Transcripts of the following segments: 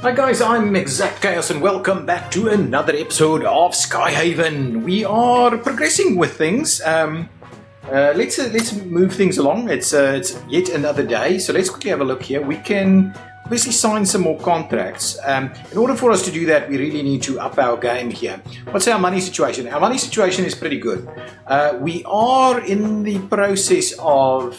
Hi guys, I'm ExactChaos and welcome back to another episode of Skyhaven. We are progressing with things. Let's move things along. It's yet another day, so let's quickly have a look here. We can obviously sign some more contracts. In order for us to do that, we really need to up our game here. What's our money situation? Our money situation is pretty good. We are in the process of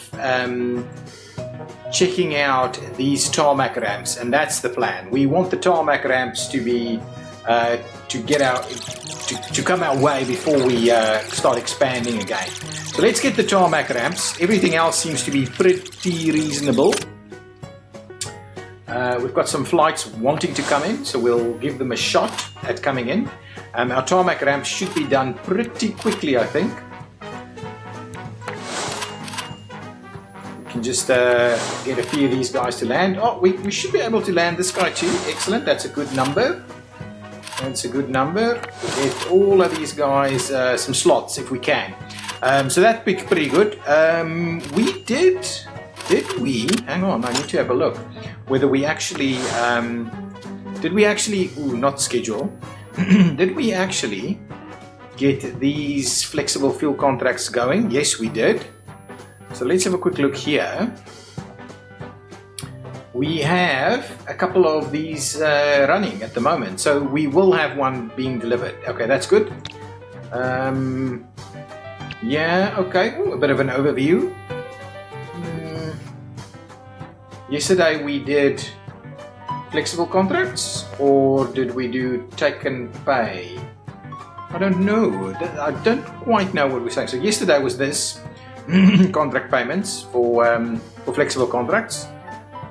checking out these tarmac ramps, and that's the plan. We want the tarmac ramps to be to come our way before we start expanding again. So let's get the tarmac ramps. Everything else seems to be pretty reasonable. We've got some flights wanting to come in, so we'll give them a shot at coming in. Our tarmac ramps should be done pretty quickly, I think. Can just get a few of these guys to land. Oh, we should be able to land this guy too. Excellent, that's a good number. That's a good number. We'll get all of these guys some slots if we can. So that'd be pretty good. Did we? Hang on, I need to have a look. Whether we actually, not schedule. Did we actually get these flexible fuel contracts going? Yes, we did. So let's have a quick look here. We have a couple of these running at the moment, so we will have one being delivered. Okay, that's good. Yeah, okay. Ooh, a bit of an overview. Yesterday we did flexible contracts, or did we do take and pay? I don't know. I don't quite know what we're saying. So yesterday was this. Contract payments for flexible contracts.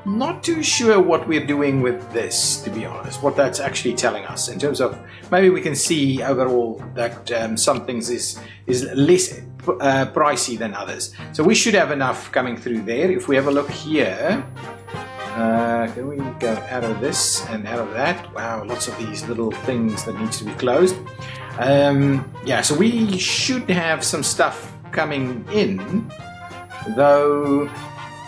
Not too sure what we're doing with this, to be honest, what that's actually telling us in terms of maybe we can see overall that some things is less pricey than others. So we should have enough coming through there. If we have a look here, can we go out of this and out of that? Wow, lots of these little things that needs to be closed. Yeah, so we should have some stuff coming in, though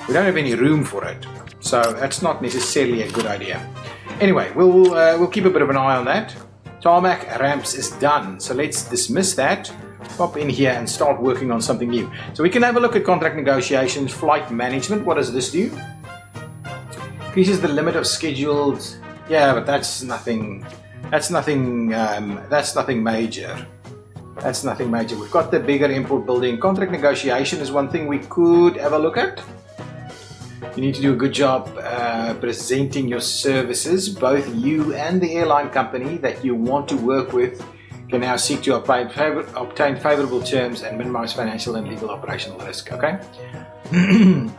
we don't have any room for it, so that's not necessarily a good idea. Anyway, we'll keep a bit of an eye on that. Tarmac ramps is done, so let's dismiss that, pop in here and start working on something new. So we can have a look at contract negotiations, flight management. What does this do? Increases the limit of scheduled. Yeah, but that's nothing major. That's nothing major. We've got the bigger import building. Contract negotiation is one thing we could have a look at. You need to do a good job presenting your services. Both you and the airline company that you want to work with can now seek to obtain favorable terms and minimize financial and legal operational risk. Okay.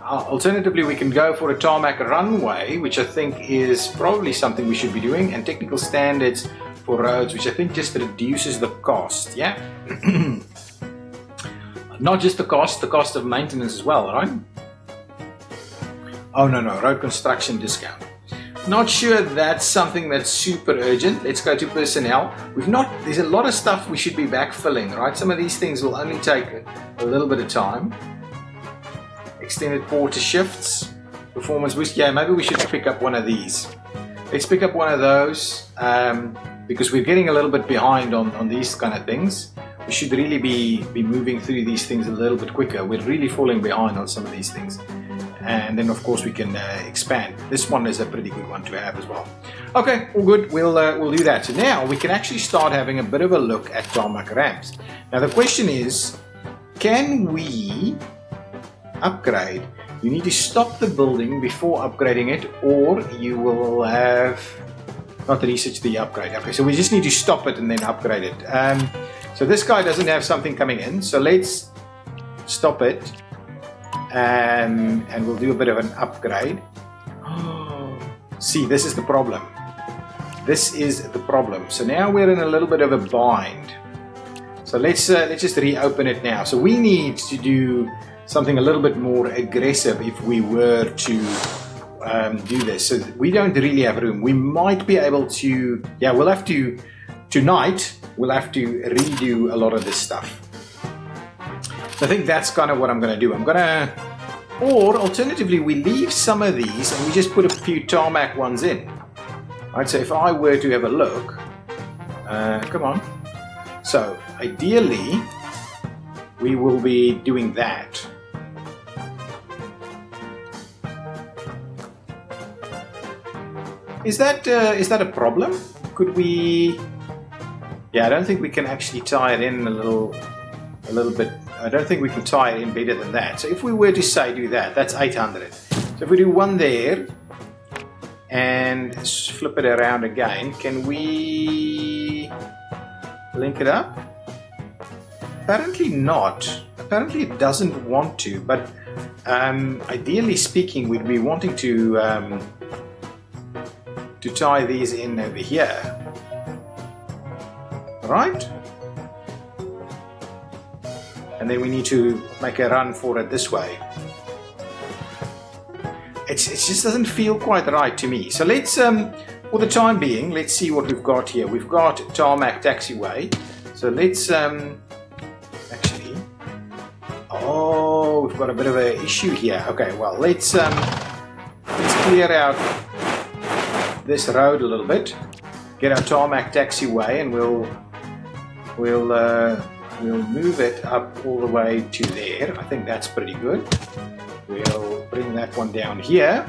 Alternatively, we can go for a tarmac runway, which I think is probably something we should be doing, and technical standards for roads, which I think just reduces the cost. Yeah. Not just the cost of maintenance as well, right? Oh no, road construction discount. Not sure that's something that's super urgent. Let's go to personnel. There's a lot of stuff we should be backfilling, right? Some of these things will only take a little bit of time. Extended porter shifts, performance boost. Yeah, maybe we should pick up one of these. Let's pick up one of those. Because we're getting a little bit behind on these kind of things. We should really be moving through these things a little bit quicker. We're really falling behind on some of these things. And then of course we can expand. This one is a pretty good one to have as well. Okay, all good. We'll do that. So now we can actually start having a bit of a look at tarmac ramps. Now the question is, can we upgrade? You need to stop the building before upgrading it, or you will have not research the upgrade. Okay, so we just need to stop it and then upgrade it. So this guy doesn't have something coming in, so let's stop it and we'll do a bit of an upgrade. See, this is the problem. This is the problem. So now we're in a little bit of a bind. So let's just reopen it now. So we need to do something a little bit more aggressive if we were to do this. So we don't really have room. We might be able to, yeah, we'll have to, tonight, we'll have to redo a lot of this stuff. So I think that's kind of what I'm going to do. Or alternatively, we leave some of these and we just put a few tarmac ones in. Right, so if I were to have a look, come on. So ideally, we will be doing that. Is that a problem? Could we? Yeah, I don't think we can actually tie it in a little bit. I don't think we can tie it in better than that. So if we were to say do that, that's 800. So if we do one there and flip it around again, can we link it up? Apparently not. Apparently it doesn't want to, but ideally speaking, we'd be wanting to tie these in over here, right? And then we need to make a run for it this way. It just doesn't feel quite right to me. So let's, for the time being, let's see what we've got here. We've got tarmac taxiway. So let's actually. Oh, we've got a bit of an issue here. Okay, well let's clear out this road a little bit. Get our tarmac taxiway, and we'll move it up all the way to there. I think that's pretty good. We'll bring that one down here.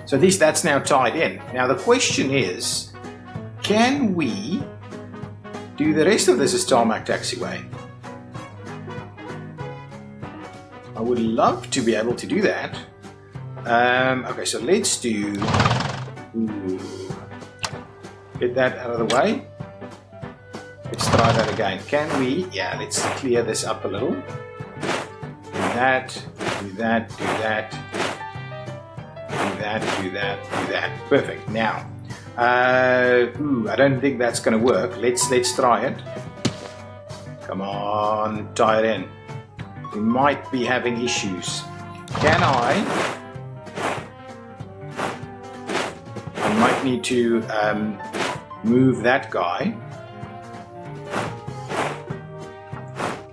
So at least that's now tied in. Now the question is, can we do the rest of this as tarmac taxiway? I would love to be able to do that. Okay, so let's do... get that out of the way. Let's try that again. Can we? Yeah, let's clear this up a little. Do that, do that, do that, do that, do that, do that. Perfect. Now, I don't think that's going to work. Let's try it. Come on, tie it in. We might be having issues. Can I might need to move that guy.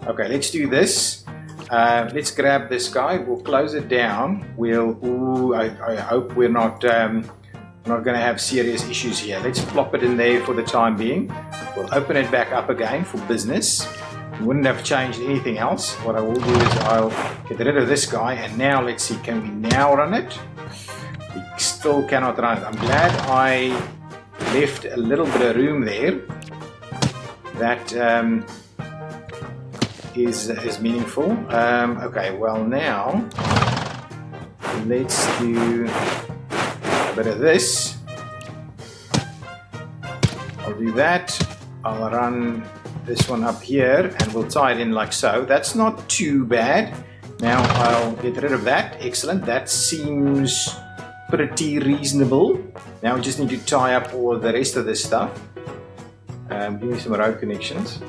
Okay, let's do this. Let's grab this guy. We'll close it down. I hope we're not going to have serious issues here. Let's plop it in there for the time being. We'll open it back up again for business. We wouldn't have changed anything else. What I will do is I'll get rid of this guy, and now let's see, can we now run it? We still cannot run it. I'm glad I left a little bit of room there. That is meaningful. Okay, well now let's do a bit of this. I'll do that. I'll run this one up here and we'll tie it in like so. That's not too bad. Now I'll get rid of that. Excellent. That seems pretty reasonable. Now we just need to tie up all the rest of this stuff. Give me some road connections.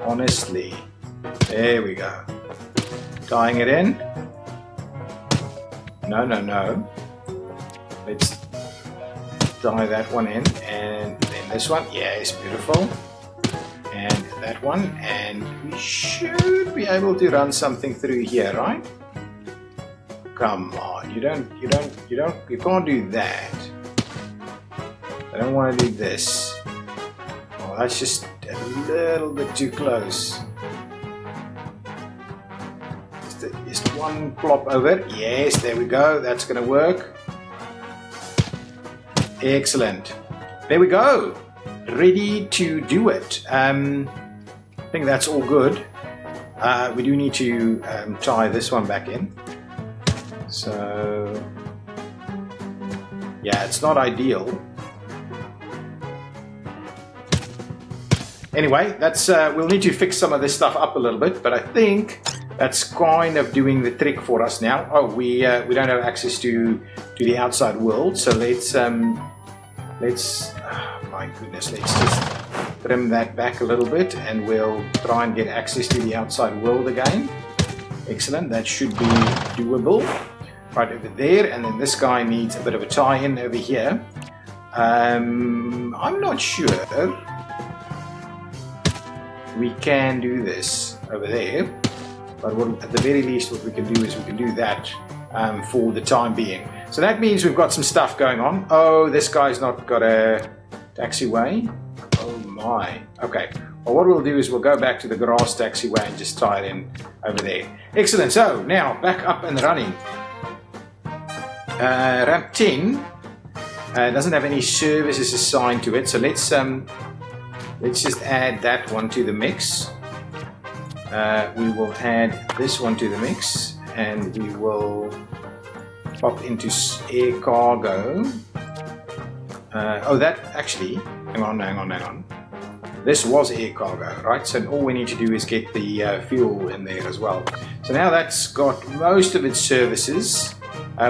Honestly, there we go. Tying it in. No. Let's tie that one in, and then this one. Yes, beautiful. And that one, and we should be able to run something through here, right? Come on, you can't do that. I don't want to do this. Oh, that's just a little bit too close. Just one plop over. Yes, there we go. That's going to work. Excellent. There we go. Ready to do it. I think that's all good. We do need to tie this one back in. So, yeah, it's not ideal. Anyway, that's we'll need to fix some of this stuff up a little bit, but I think that's kind of doing the trick for us now. Oh, we don't have access to the outside world, so let's my goodness, let's just trim that back a little bit, and we'll try and get access to the outside world again. Excellent, that should be doable. Right over there, and then this guy needs a bit of a tie-in over here. I'm not sure we can do this over there, but at the very least what we can do is we can do that for the time being. So that means we've got some stuff going on. Oh, this guy's not got a taxiway. Oh my. Okay. Well, what we'll do is we'll go back to the grass taxiway and just tie it in over there. Excellent. So now back up and running. Ramp 10 doesn't have any services assigned to it, so let's just add that one to the mix. We will add this one to the mix, and we will pop into air cargo. Oh, that actually, hang on. This was air cargo, right? So all we need to do is get the fuel in there as well. So now that's got most of its services.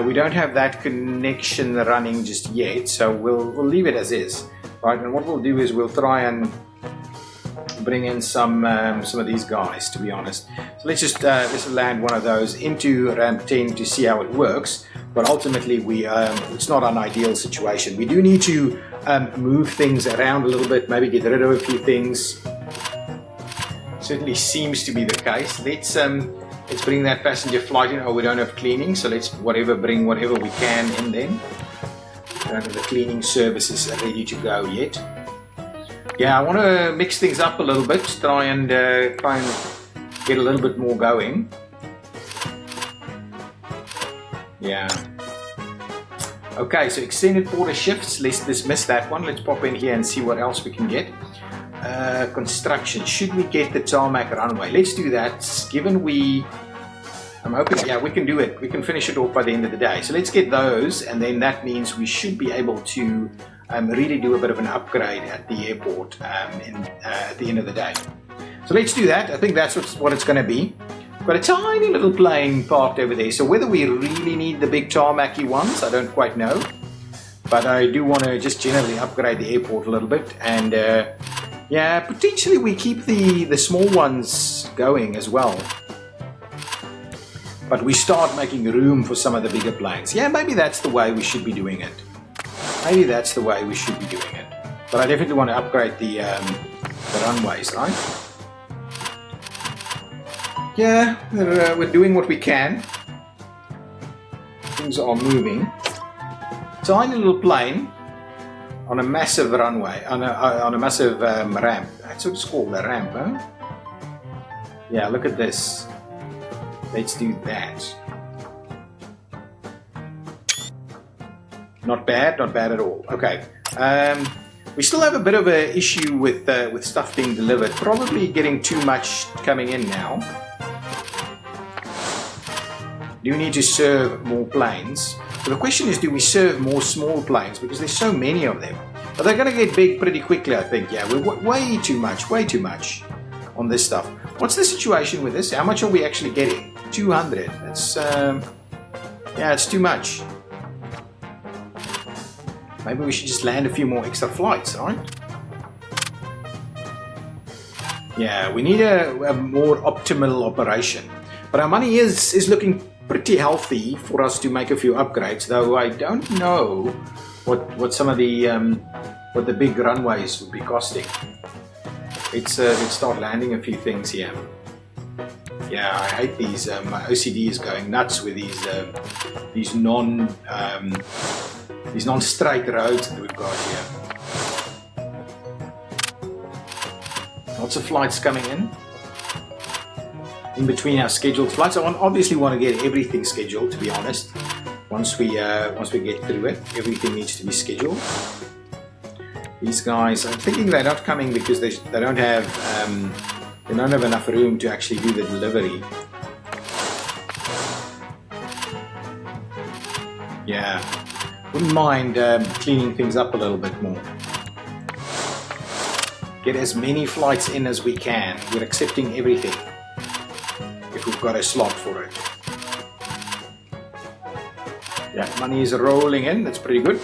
We don't have that connection running just yet, so we'll leave it as is, right? And what we'll do is we'll try and bring in some of these guys, to be honest. So let's just land one of those into ramp 10 to see how it works. But ultimately, it's not an ideal situation. We do need to move things around a little bit, maybe get rid of a few things. Certainly seems to be the case. Let's bring that passenger flight in. Oh, we don't have cleaning, so let's bring whatever we can in then. We don't have the cleaning services ready to go yet. Yeah, I want to mix things up a little bit, try and get a little bit more going. Yeah. Okay, so extended porter shifts. Let's dismiss that one. Let's pop in here and see what else we can get. Construction. Should we get the tarmac runway? Let's do that. Given I'm hoping, yeah, we can do it. We can finish it off by the end of the day. So let's get those, and then that means we should be able to really do a bit of an upgrade at the airport at the end of the day. So let's do that. I think that's what it's going to be. Got a tiny little plane parked over there, so whether we really need the big tarmacy ones, I don't quite know. But I do want to just generally upgrade the airport a little bit, and yeah, potentially we keep the small ones going as well. But we start making room for some of the bigger planes. Yeah, maybe that's the way we should be doing it. Maybe that's the way we should be doing it. But I definitely want to upgrade the runways, right? Yeah, we're doing what we can. Things are moving. Tiny little plane on a massive runway, on a massive ramp. That's what it's called, a ramp, huh? Yeah, look at this. Let's do that. Not bad at all. Okay. We still have a bit of an issue with stuff being delivered. Probably getting too much coming in now. Do we need to serve more planes? So the question is, do we serve more small planes? Because there's so many of them. But they're going to get big pretty quickly, I think. Yeah, we're way too much on this stuff. What's the situation with this? How much are we actually getting? 200. That's, yeah, it's too much. Maybe we should just land a few more extra flights, right? Yeah, we need a more optimal operation. But our money is looking pretty healthy for us to make a few upgrades, though I don't know what some of the what the big runways would be costing. Let's start landing a few things here. Yeah, I hate these. My OCD is going nuts with these non-straight roads that we've got here. Lots of flights coming in between our scheduled flights. I obviously want to get everything scheduled, to be honest. Once we get through it, everything needs to be scheduled. These guys, I'm thinking they're not coming because they don't have enough room to actually do the delivery. Yeah, wouldn't mind cleaning things up a little bit more. Get as many flights in as we can. We're accepting everything if we've got a slot for it. Yeah, money is rolling in. That's pretty good.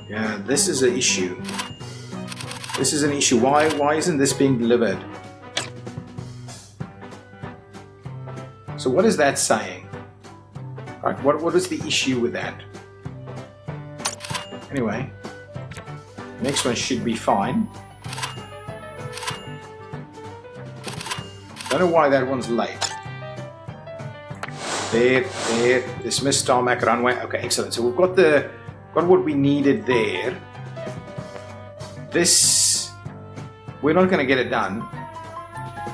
Yeah, this is an issue. This is an issue. Why isn't this being delivered? So what is that saying? Right, what is the issue with that? Anyway, next one should be fine. Don't know why that one's late. There. Dismiss tarmac runway. Okay, excellent. So we've got what we needed there. This, we're not going to get it done.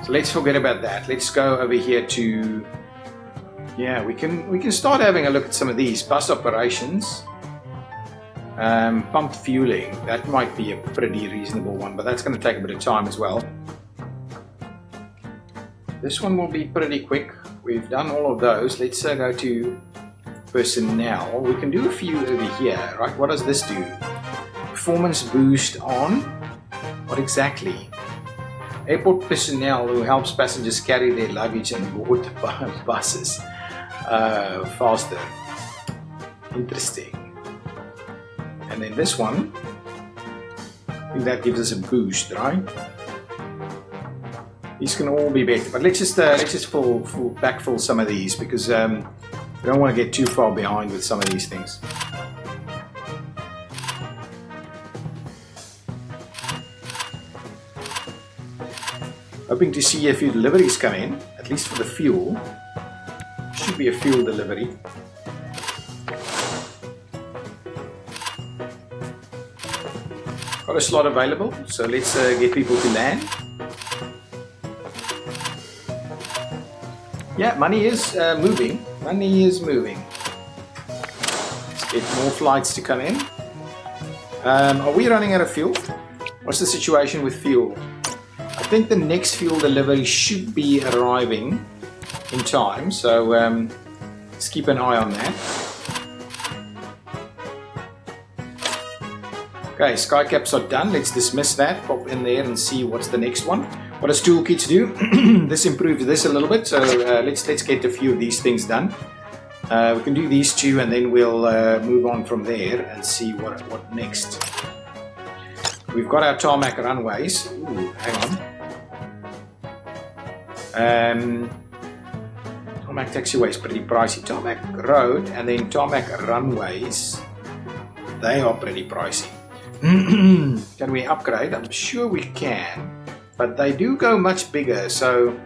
So let's forget about that. Let's go over here to, yeah, we can start having a look at some of these bus operations. Pump fueling, that might be a pretty reasonable one, but that's going to take a bit of time as well. This one will be pretty quick. We've done all of those. Let's go to personnel. We can do a few over here, right? What does this do? Performance boost on what exactly? Airport personnel who helps passengers carry their luggage and board buses faster. Interesting. And then this one, I think that gives us a boost, right? These can all be better, but let's just backfill some of these because we don't want to get too far behind with some of these things. Hoping to see a few deliveries come in, at least for the fuel. Should be a fuel delivery. Got a slot available, so let's get people to land. Yeah, money is moving. Money is moving. Let's get more flights to come in. Are we running out of fuel? What's the situation with fuel? I think the next fuel delivery should be arriving in time, so let's keep an eye on that. Okay, sky caps are done. Let's dismiss that, pop in there and see what's the next one. What does toolkits do? This improves this a little bit, so let's get a few of these things done. We can do these two and then we'll move on from there and see what next. We've got our tarmac runways. Ooh, hang on. Tarmac taxiway is pretty pricey. Tarmac road and then tarmac runways, they are pretty pricey. Can we upgrade? I'm sure we can, but they do go much bigger, so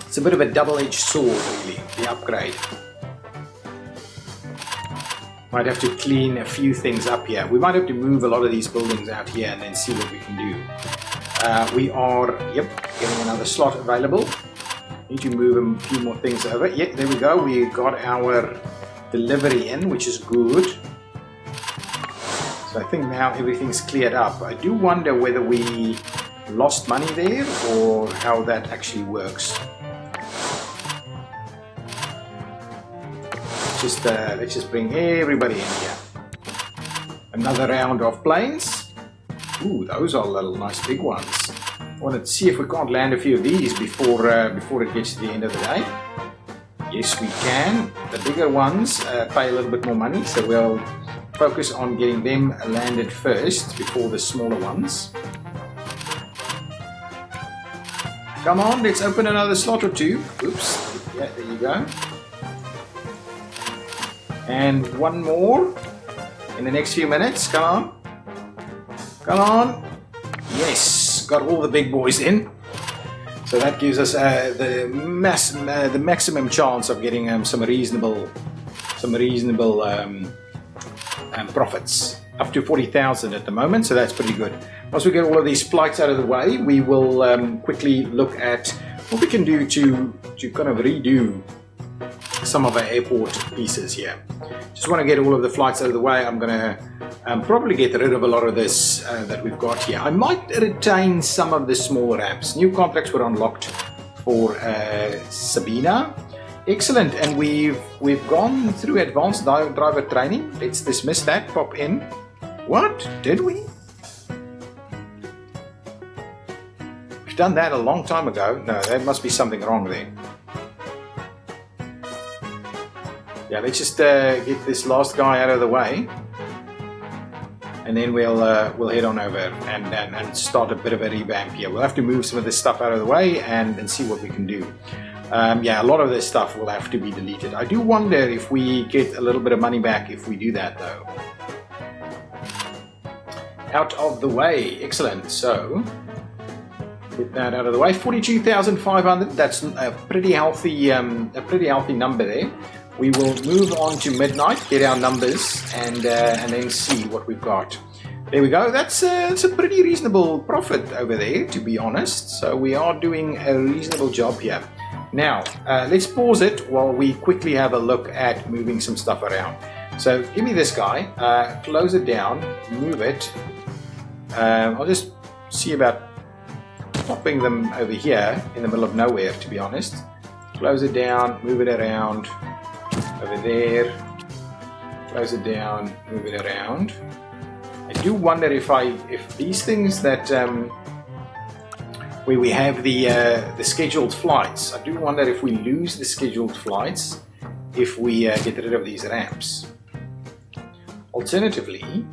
it's a bit of a double-edged sword really, the upgrade. Might have to clean a few things up here. We might have to move a lot of these buildings out here and then see what we can do. We are, getting another slot available. Need to move a few more things over. Yeah, there we go. We got our delivery in, which is good. So I think now everything's cleared up. I do wonder whether we lost money there or how that actually works. Let's just bring everybody in here. Another round of planes. Ooh, those are little nice big ones. I want to see if we can't land a few of these before it gets to the end of the day. Yes, we can. The bigger ones pay a little bit more money, so we'll focus on getting them landed first before the smaller ones. Come on, let's open another slot or two. Oops, yeah, there you go. And one more in the next few minutes. Come on. Come on. Yes, got all the big boys in. So that gives us the maximum chance of getting some reasonable profits. Up to 40,000 at the moment, so that's pretty good. Once we get all of these flights out of the way, we will quickly look at what we can do to kind of redo some of our airport pieces here. Just want to get all of the flights out of the way. I'm going to probably get rid of a lot of this that we've got here. I might retain some of the small ramps. New contracts were unlocked for Sabina. Excellent, and we've gone through advanced driver training. Let's dismiss that, pop in. What? Did we? We've done that a long time ago. No, there must be something wrong there. Yeah, let's just get this last guy out of the way, and then we'll head on over and start a bit of a revamp here. We'll have to move some of this stuff out of the way and see what we can do. Yeah, a lot of this stuff will have to be deleted. I do wonder if we get a little bit of money back if we do that though. Out of the way, excellent. So Get that out of the way. 42,500. That's a pretty healthy number there. We will move on to midnight, get our numbers, and then see what we've got. There we go. That's a pretty reasonable profit over there, to be honest. So we are doing a reasonable job here. Now, let's pause it while we quickly have a look at moving some stuff around. So give me this guy, close it down, move it. I'll just see about popping them over here in the middle of nowhere, to be honest. Close it down, move it around. Over there, close it down, move it around. I do wonder if these things that where we have the scheduled flights, I do wonder if we lose the scheduled flights if we get rid of these ramps. Alternatively,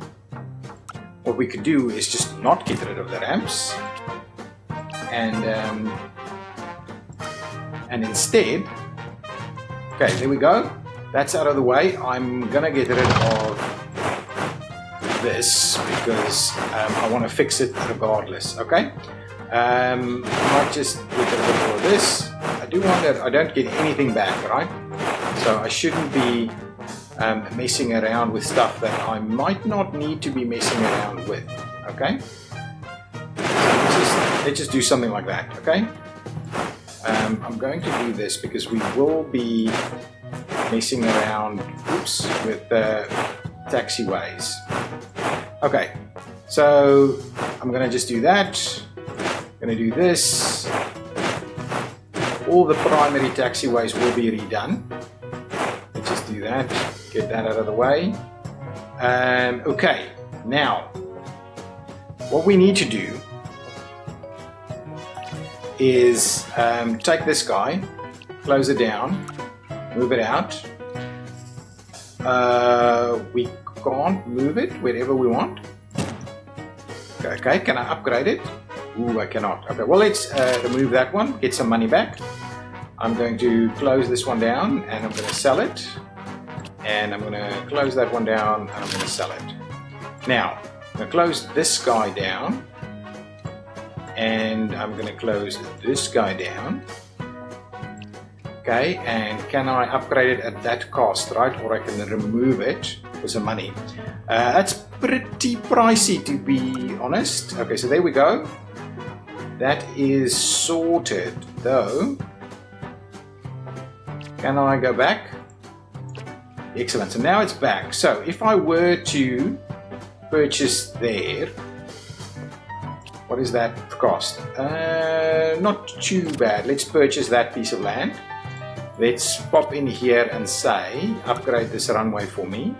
what we could do is just not get rid of the ramps and instead, okay, there we go. That's out of the way. I'm gonna get rid of this because I want to fix it regardless. Okay, I might just get rid of all of this. I do wonder, I don't get anything back, right? So I shouldn't be messing around with stuff that I might not need to be messing around with. Okay, so let's just do something like that. Okay, I'm going to do this because we will be messing around, oops, with taxiways. Okay, so I'm gonna just do that. I'm gonna do this. All the primary taxiways will be redone. Let's just do that. Get that out of the way. Okay, now what we need to do is take this guy, close it down, move it out. We can't move it wherever we want. Okay, can I upgrade it? Ooh, I cannot. Okay, well, let's remove that one, get some money back. I'm going to close this one down and I'm going to sell it. And I'm going to close that one down and I'm going to sell it. Now, I'm going to close this guy down and I'm going to close this guy down. Okay, and can I upgrade it at that cost, right? Or I can remove it for some money. That's pretty pricey, to be honest. Okay, so there we go. That is sorted, though. Can I go back? Excellent, so now it's back. So if I were to purchase there, what is that cost? Not too bad. Let's purchase that piece of land. Let's pop in here and say, upgrade this runway for me.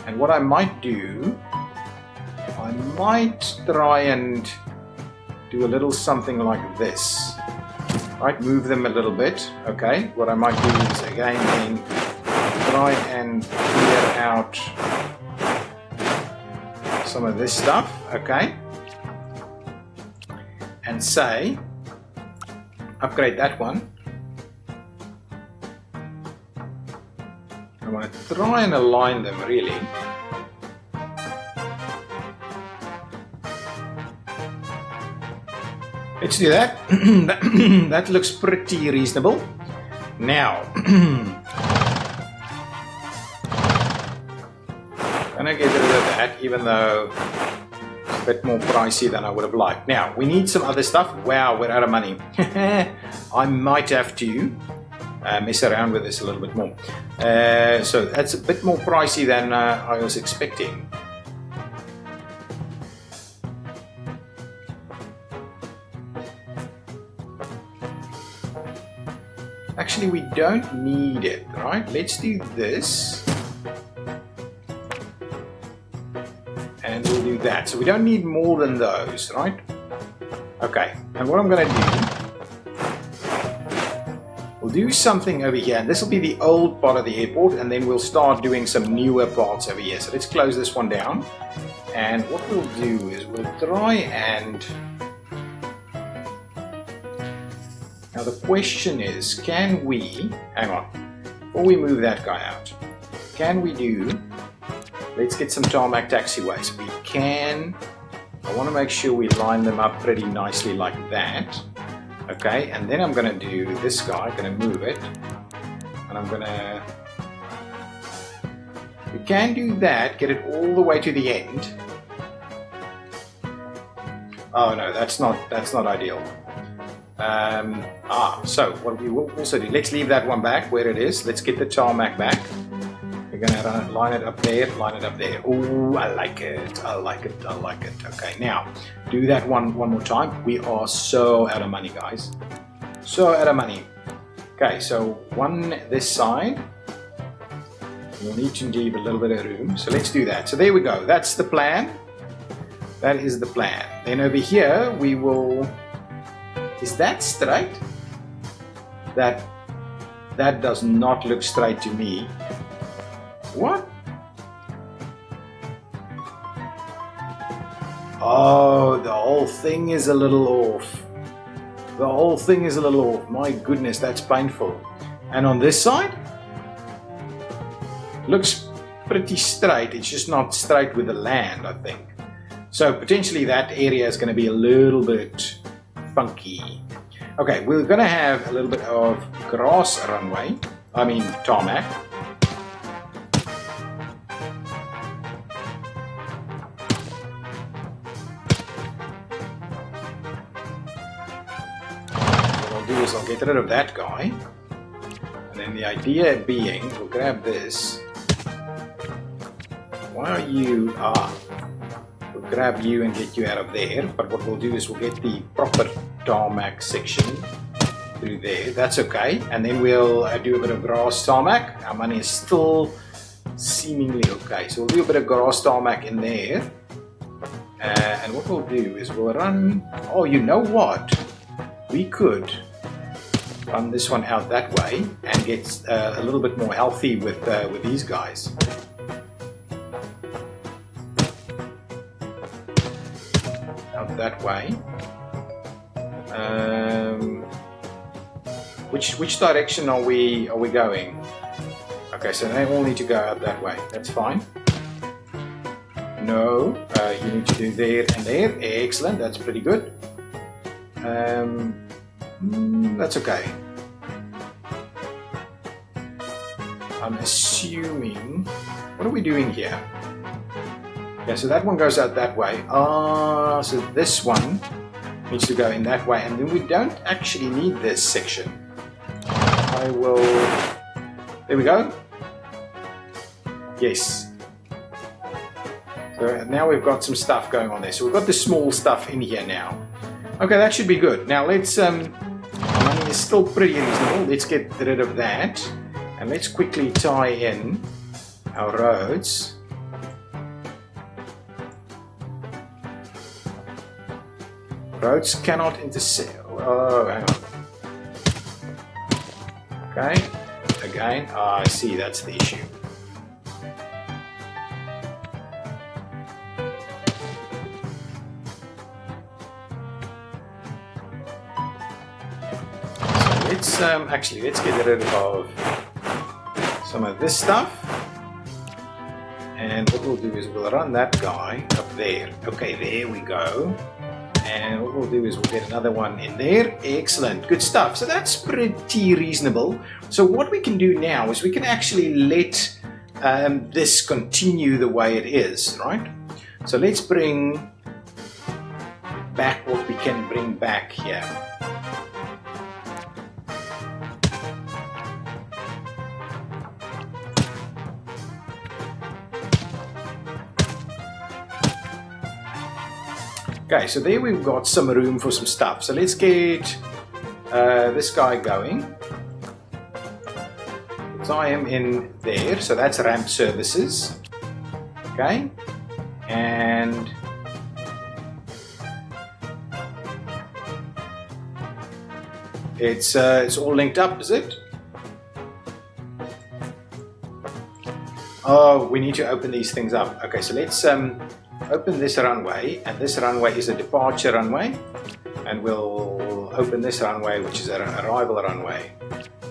And what I might do, I might try and do a little something like this. Right, move them a little bit. Okay, what I might do is again then try and clear out some of this stuff. Okay, and say, upgrade that one. I want to try and align them really. Let's do that. That looks pretty reasonable. Now, gonna get rid of that, even though it's a bit more pricey than I would have liked. Now, we need some other stuff. Wow, we're out of money. I might have to mess around with this a little bit more. So that's a bit more pricey than I was expecting. Actually, we don't need it, right? Let's do this. And we'll do that. So we don't need more than those, right? Okay, and what I'm going to do, we'll do something over here. And this will be the old part of the airport, and then we'll start doing some newer parts over here. So let's close this one down. And what we'll do is we'll try and... Now the question is, can we, hang on, before we move that guy out, can we do, let's get some tarmac taxiways. We can I want to make sure we line them up pretty nicely like that. Okay, and then I'm going to do this guy, I'm going to move it, and I'm going to, you can do that, get it all the way to the end. Oh no, that's not ideal. So what we will also do, let's leave that one back where it is. Let's get the tarmac back. We're going to line it up there, line it up there. Oh, I like it, I like it, I like it. Okay, now do that one more time. We are so out of money, guys. So out of money. Okay, so one this side. We'll need to leave a little bit of room. So let's do that. So there we go. That's the plan. That is the plan. Then over here we will. Is that straight? That does not look straight to me. What? Oh, the whole thing is a little off. The whole thing is a little off. My goodness, that's painful. And on this side? Looks pretty straight. It's just not straight with the land, I think. So potentially that area is going to be a little bit funky. Okay, we're going to have a little bit of grass runway. I mean tarmac. What I'll do is I'll get rid of that guy. And then the idea being, we'll grab this. Why are you... We'll grab you and get you out of there. But what we'll do is we'll get the proper tarmac section through there. That's okay. And then we'll do a bit of grass tarmac. Our money is still seemingly okay. So we'll do a bit of grass tarmac in there. And what we'll do is we'll run... Oh, you know what? We could run this one out that way and get a little bit more healthy with these guys. Out that way. Which direction are we going? Okay, so they all need to go out that way. That's fine. No, you need to do there and there. Excellent, that's pretty good. That's okay. I'm assuming... What are we doing here? Yeah, so that one goes out that way. So this one needs to go in that way, and then we don't actually need this section. I will... There we go. Yes. So now we've got some stuff going on there. So we've got the small stuff in here now. Okay, that should be good. Now let's... money is still pretty reasonable. Let's get rid of that. And let's quickly tie in our roads. Roads cannot intersect. Oh, hang on. Okay. Again. I see. That's the issue. So let's get rid of some of this stuff. And what we'll do is we'll run that guy up there. Okay, there we go. And what we'll do is we'll get another one in there. Excellent, good stuff. So that's pretty reasonable. So what we can do now is we can actually let this continue the way it is, right? So let's bring back what we can bring back here. Okay, so there we've got some room for some stuff. So let's get this guy going. Tie him in there. So that's ramp services. Okay, and it's all linked up, is it? Oh, we need to open these things up. Okay, so let's open this runway, and this runway is a departure runway, and we'll open this runway, which is an arrival runway.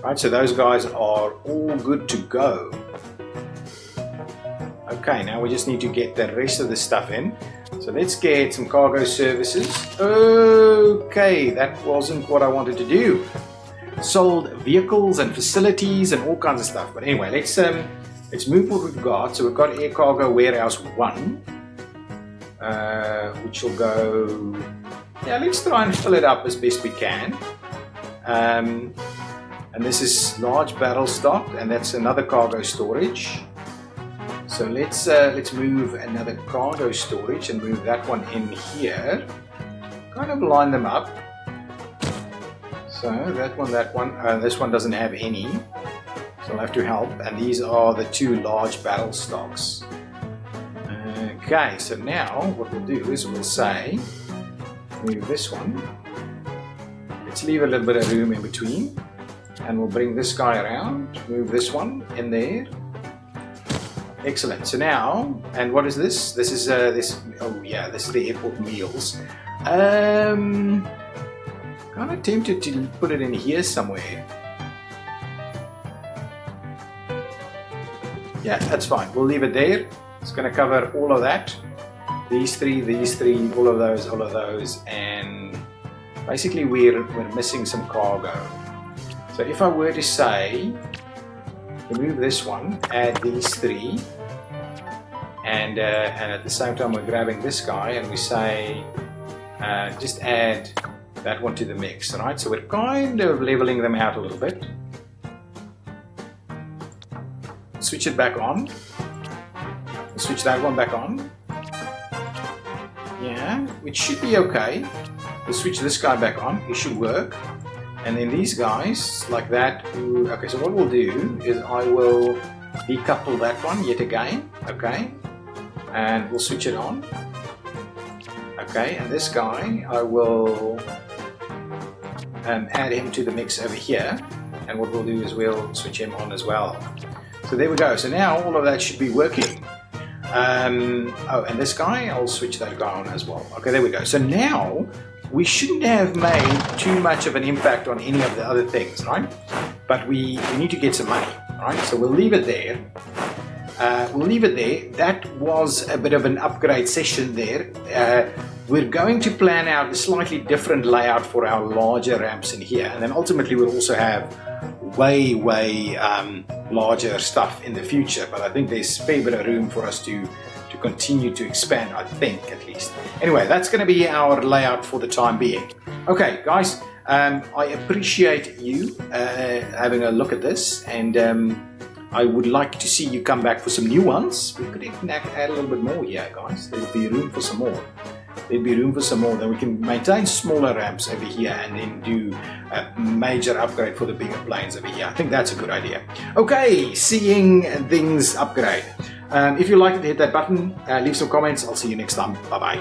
Right, so those guys are all good to go. Okay, now we just need to get the rest of the stuff in. So So let's get some cargo services. Okay, that wasn't what I wanted to do. Sold vehicles and facilities and all kinds of stuff. But anyway, let's move what we've got. So we've got Air Cargo Warehouse 1, which will go. Yeah, let's try and fill it up as best we can. And this is large barrel stock, and that's another cargo storage. So let's move another cargo storage and move that one in here. Kind of line them up. So that one, this one doesn't have any, so I'll have to help. And these are the two large barrel stocks. Okay, so now what we'll do is we'll say, move this one. Let's leave a little bit of room in between, and we'll bring this guy around, move this one in there. Excellent. So now, and what is this? This is oh yeah, this is the airport meals. Kind of tempted to put it in here somewhere. Yeah, that's fine. We'll leave it there. It's going to cover all of that. These three, all of those, and basically we're missing some cargo. So if I were to say, remove this one, add these three, and at the same time we're grabbing this guy and we say, just add that one to the mix, right? So we're kind of leveling them out a little bit. Switch it back on. Switch that one back on. Yeah, which should be okay. We'll switch this guy back on. It should work. And then these guys, like that. Okay, so what we'll do is I will decouple that one yet again. Okay, and we'll switch it on. Okay, and this guy, I will add him to the mix over here, and what we'll do is we'll switch him on as well. So there we go. So now all of that should be working. Oh, and this guy, I'll switch that guy on as well. Okay, there we go. So now we shouldn't have made too much of an impact on any of the other things, right? But we need to get some money, right? So we'll leave it there. That was a bit of an upgrade session there. We're going to plan out a slightly different layout for our larger ramps in here, and then ultimately we'll also have way larger stuff in the future, but I think there's a fair bit of room for us to continue to expand, I think, at least. Anyway, that's going to be our layout for the time being. Okay, guys, I appreciate you having a look at this, and I would like to see you come back for some new ones. We could even add a little bit more here, guys. There'll be room for some more. Then we can maintain smaller ramps over here and then do a major upgrade for the bigger planes over here. I think that's a good idea. Okay, seeing things upgrade. If you like it, hit that button, leave some comments. I'll see you next time. Bye-bye.